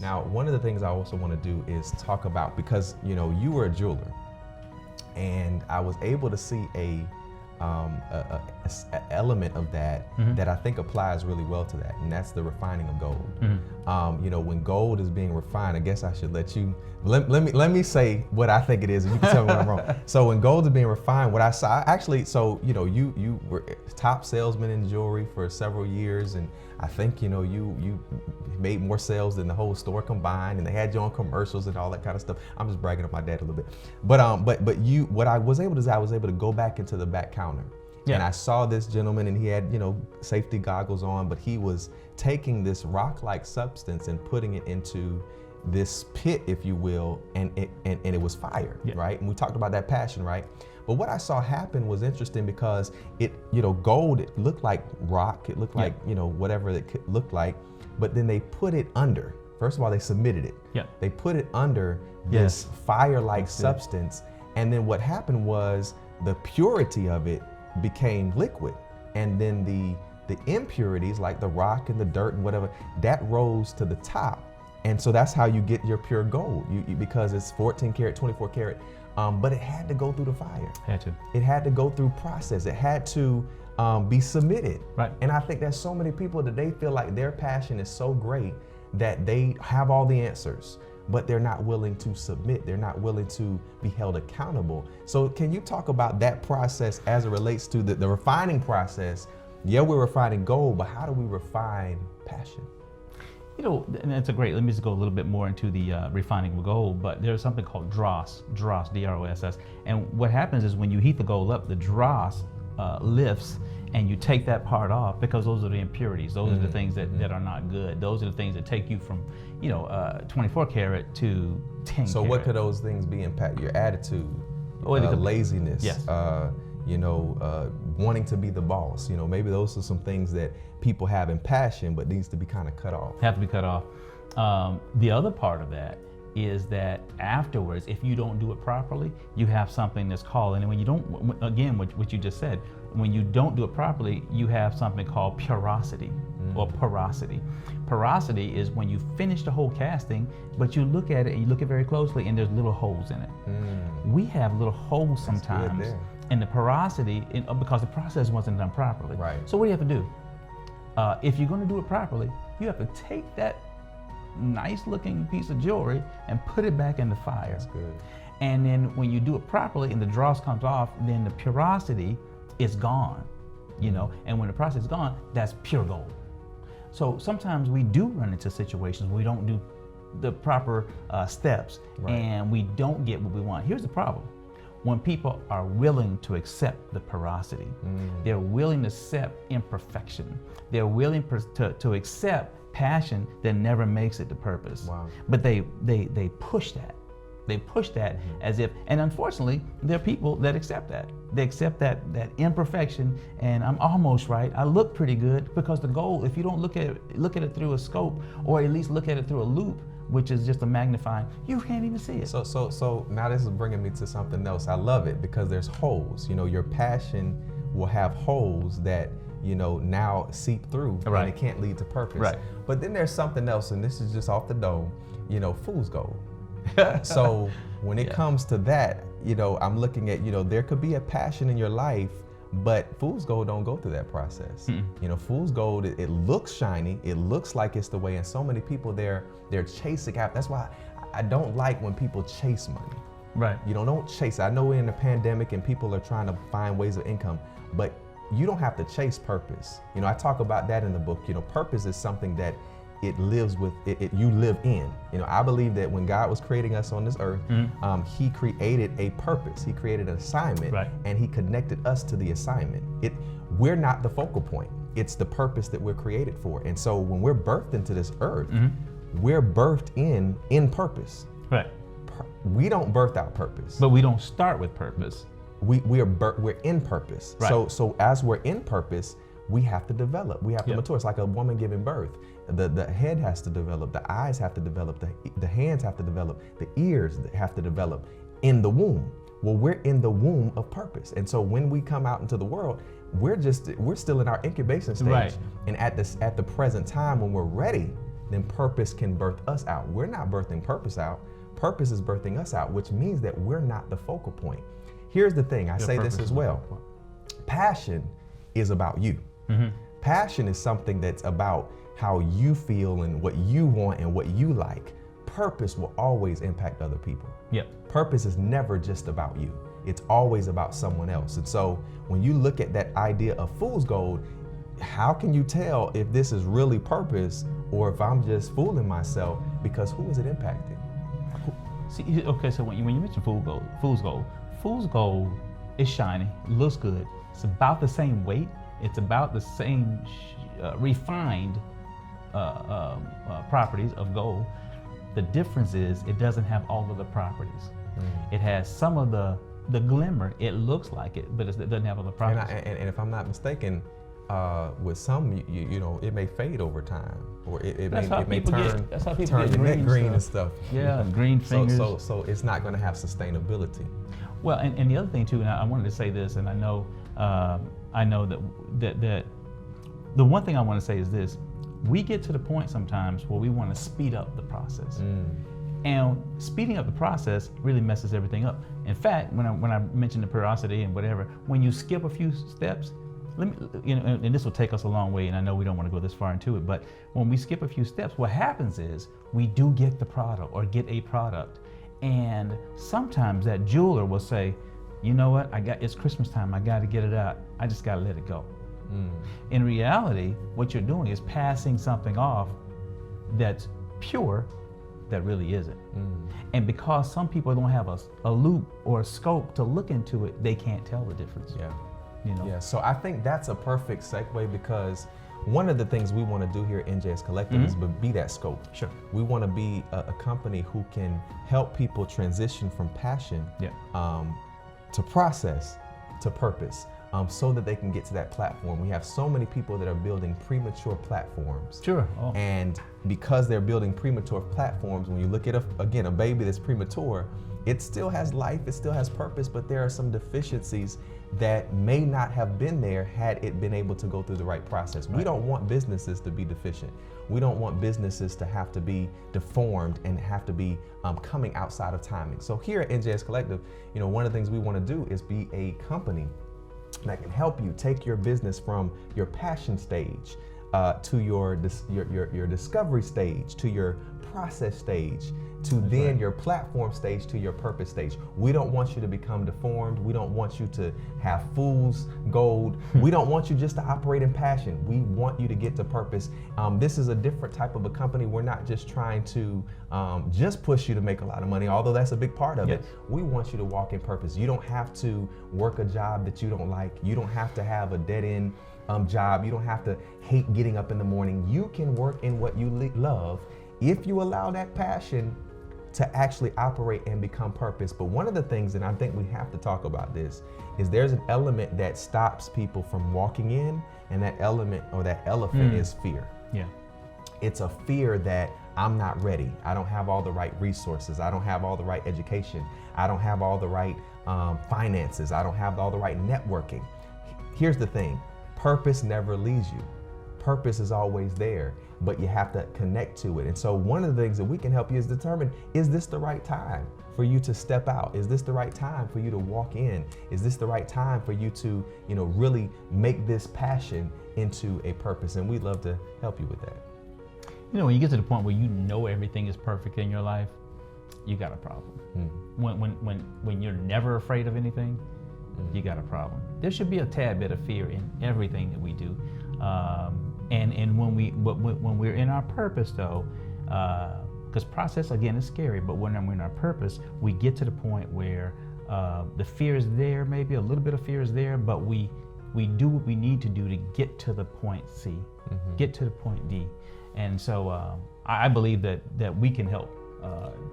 Now, one of the things I also want to do is talk about, because you were a jeweler, and I was able to see a element of that that I think applies really well to that, and that's the refining of gold. When gold is being refined, I guess I should let me say what I think it is, and you can tell me when I'm wrong. So when gold is being refined, what I saw actually, you were top salesman in jewelry for several years, and I think you made more sales than the whole store combined, and they had you on commercials and all that kind of stuff. I'm just bragging on my dad a little bit, but what I was able to do is I was able to go back into the back counter. Yeah. And I saw this gentleman, and he had, safety goggles on, but he was taking this rock-like substance and putting it into this pit, if you will, and it was fire, right? And we talked about that passion, right? But what I saw happen was interesting, because gold, it looked like rock, it looked like, whatever it looked like, but then they put it under. First of all, they submitted it. Yeah. They put it under this fire-like substance, and then what happened was the purity of it became liquid, and then the impurities, like the rock and the dirt and whatever, that rose to the top. And so that's how you get your pure gold, because it's 14 karat, 24 karat, but it had to go through the fire. It had to go through process. It had to be submitted. Right. And I think there's so many people that they feel like their passion is so great that they have all the answers, but they're not willing to submit. They're not willing to be held accountable. So can you talk about that process as it relates to the refining process? Yeah, we're refining gold, but how do we refine passion? And that's let me just go a little bit more into the refining of gold, but there's something called dross, D-R-O-S-S. And what happens is when you heat the gold up, the dross lifts, and you take that part off, because those are the impurities. Those are the things that are not good. Those are the things that take you from 24 karat to 10 So karat. what could those things be impact? Your attitude, laziness, yes. Wanting to be the boss. Maybe those are some things that people have in passion, but needs to be kind of cut off. Have to be cut off. The other part of that is that afterwards, if you don't do it properly, you have something that's called, and when you don't, again, what you just said, when you don't do it properly, you have something called porosity or porosity. Porosity is when you finish the whole casting, but you look at it and you look at it very closely, and there's little holes in it. We have little holes sometimes in the porosity because the process wasn't done properly. Right. So what do you have to do? If you're going to do it properly, you have to take that nice looking piece of jewelry and put it back in the fire. That's good. And then when you do it properly and the dross comes off, then the porosity is gone, and when the process is gone, that's pure gold. So sometimes we do run into situations where we don't do the proper steps, and we don't get what we want. Here's the problem. When people are willing to accept the porosity, they're willing to accept imperfection, they're willing to accept passion that never makes it to purpose. Wow. But they push that. They push that as if, and unfortunately, there are people that accept that. They accept that imperfection, and I'm almost right. I look pretty good, because the goal, if you don't look at it through a scope, or at least look at it through a loop, which is just a magnifying, you can't even see it. So now this is bringing me to something else. I love it, because there's holes. Your passion will have holes that now seep through, and it can't lead to purpose. Right. But then there's something else, and this is just off the dome. Fool's gold. So when it comes to that, I'm looking at, there could be a passion in your life, but fool's gold don't go through that process. Fool's gold, it looks shiny, it looks like it's the way, and so many people they're chasing out. That's why I don't like when people chase money. Right. Don't chase. I know we're in a pandemic and people are trying to find ways of income, but you don't have to chase purpose. I talk about that in the book. Purpose is something that it lives with, you live in. I believe that when God was creating us on this earth, he created a purpose. He created an assignment, and he connected us to the assignment. We're not the focal point. It's the purpose that we're created for. And so when we're birthed into this earth, we're birthed in purpose. Right. We don't birth out purpose. But we don't start with purpose. We're in purpose. Right. So as we're in purpose, we have to develop. We have to mature. It's like a woman giving birth. The head has to develop, the eyes have to develop, the hands have to develop, the ears have to develop in the womb. Well, we're in the womb of purpose. And so when we come out into the world, we're still in our incubation stage. Right. And at the present time when we're ready, then purpose can birth us out. We're not birthing purpose out. Purpose is birthing us out, which means that we're not the focal point. Here's the thing, I say this as well. Passion is about you. Passion is something that's about how you feel and what you want and what you like. Purpose will always impact other people. Purpose is never just about you. It's always about someone else. And so when you look at that idea of fool's gold, how can you tell if this is really purpose or if I'm just fooling myself? Because who is it impacting? See, okay, so when you mention fool's gold is shiny, looks good. It's about the same weight. It's about the same refined properties of gold. The difference is it doesn't have all of the properties. It has some of the glimmer. It looks like it, but it doesn't have all the properties. And if I'm not mistaken, with some, you know, it may fade over time, or it may turn your neck green and stuff. Yeah, green fingers. So it's not going to have sustainability. Well, and the other thing too, and I wanted to say this, and I know that the one thing I want to say is this: we get to the point sometimes where we want to speed up the process. And speeding up the process really messes everything up. In fact, when I mentioned the periodicity and whatever, when you skip a few steps, and this will take us a long way, and I know we don't want to go this far into it, but when we skip a few steps, what happens is we do get the product or get a product. And sometimes that jeweler will say, you know what, it's Christmas time, I got to get it out. I just got to let it go. In reality, what you're doing is passing something off that's pure that really isn't. And because some people don't have a loop or a scope to look into it, they can't tell the difference. You know? Yeah, so I think that's a perfect segue, because one of the things we want to do here at NJS Collective is be that scope. Sure. We want to be a company who can help people transition from passion to process to purpose, so that they can get to that platform. We have so many people that are building premature platforms. Sure. And because they're building premature platforms, when you look at a baby that's premature, it still has life, it still has purpose, but there are some deficiencies that may not have been there had it been able to go through the right process. We don't want businesses to be deficient. We don't want businesses to have to be deformed and have to be coming outside of timing. So here at NJS Collective, you know, one of the things we want to do is be a company that can help you take your business from your passion stage to your discovery stage, to your process stage, to then your platform stage, to your purpose stage. We don't want you to become deformed. We don't want you to have fool's gold. We don't want you just to operate in passion. We want you to get to purpose. This is a different type of a company. We're not just trying to just push you to make a lot of money, although that's a big part of it. We want you to walk in purpose. You don't have to work a job that you don't like. You don't have to have a dead-end job. You don't have to hate getting up in the morning. You can work in what you love if you allow that passion to actually operate and become purpose. But one of the things, and I think we have to talk about this, is there's an element that stops people from walking in, and that element or that elephant is fear. It's a fear that I'm not ready. I don't have all the right resources. I don't have all the right education. I don't have all the right finances. I don't have all the right networking. Here's the thing, purpose never leaves you. Purpose is always there, but you have to connect to it. And so one of the things that we can help you is determine, is this the right time for you to step out? Is this the right time for you to walk in? Is this the right time for you to, you know, really make this passion into a purpose? And we'd love to help you with that. You know, when you get to the point where you know everything is perfect in your life, you got a problem. When you're never afraid of anything, you got a problem. There should be a tad bit of fear in everything that we do. And when we're in our purpose though, because process again is scary, but when we're in our purpose, we get to the point where the fear is there, maybe a little bit of fear is there, but we do what we need to do to get to the point C, get to the point D. And so I believe that we can help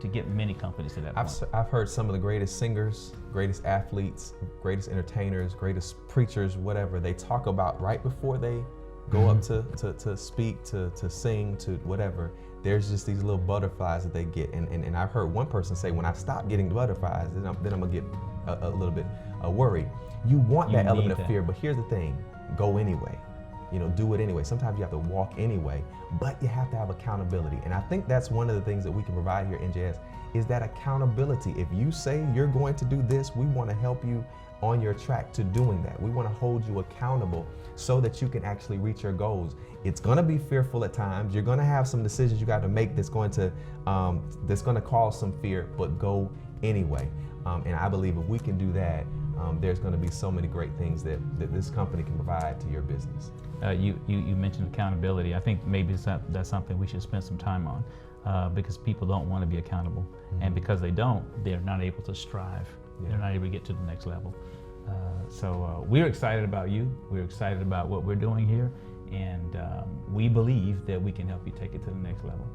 to get many companies to that point. I've heard some of the greatest singers, greatest athletes, greatest entertainers, greatest preachers, whatever, they talk about right before they go up to speak, to sing, to whatever, there's just these little butterflies that they get. And I've heard one person say, when I stop getting the butterflies, then I'm gonna get a little bit worried. You want that element of fear, but here's the thing, go anyway. do it anyway. Sometimes you have to walk anyway, but you have to have accountability. And I think that's one of the things that we can provide here at NJS is that accountability. If you say you're going to do this, we want to help you on your track to doing that. We want to hold you accountable so that you can actually reach your goals. It's going to be fearful at times. You're going to have some decisions you got to make that's going to cause some fear, but go anyway. And I believe if we can do that, there's going to be so many great things that this company can provide to your business. You mentioned accountability. I think maybe that's something we should spend some time on because people don't want to be accountable. Mm-hmm. And because they don't, they're not able to strive. Yeah. They're not able to get to the next level. So we're excited about you. We're excited about what we're doing here. And we believe that we can help you take it to the next level.